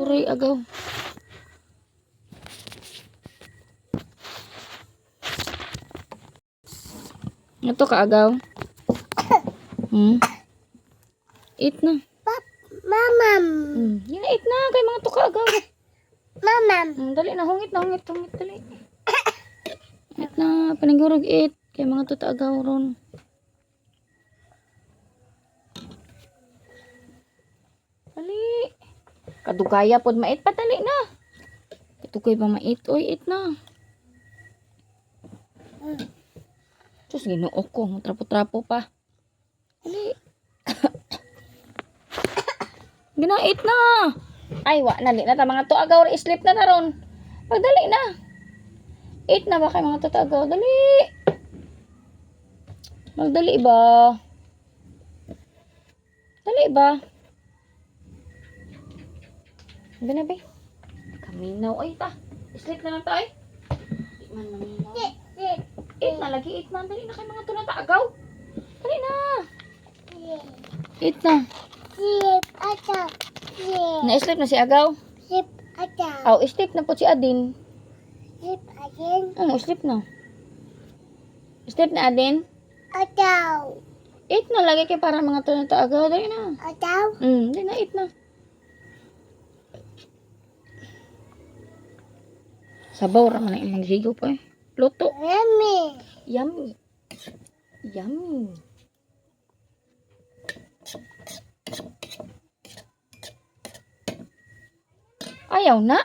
Uri, agaw. Ito ka, agaw. Eat na. Mamam. Yan na, eat na. Kay mga to ka, agaw. Mamam. Dali na, hungit, dali. Eat na, panigurog, eat. Kay mga to ta, agaw ron. Dali. Kadugaya pod mait pa, dali na. Katugay pa mait. Oy, eat na. Diyos, ginoo ko. Trapo-trapo pa. Dali. Ginait na. Ay, wa na. Di na ta mga to agaw. Sleep na taron. Pagdali na. Eat na ba kay mga to agaw? Dali. Magdali ba? Dali ba? Binabi. Kaminaw. Ay, ta. Sleep na lang tayo. Di man maminaw. Eat na lagi. Eat na. Dali na kay mga to na agaw. Dali na. Eat na. Na-sleep na si agaw. Oh, sleep na po si Adin. Sleep na. Sleep na Adin. Eat na lagi kay para mga to na agaw. Dali na. Dali na, eat na. Sabaw raman na imong sigaw pa eh. Luto. Yummy. Ayaw na.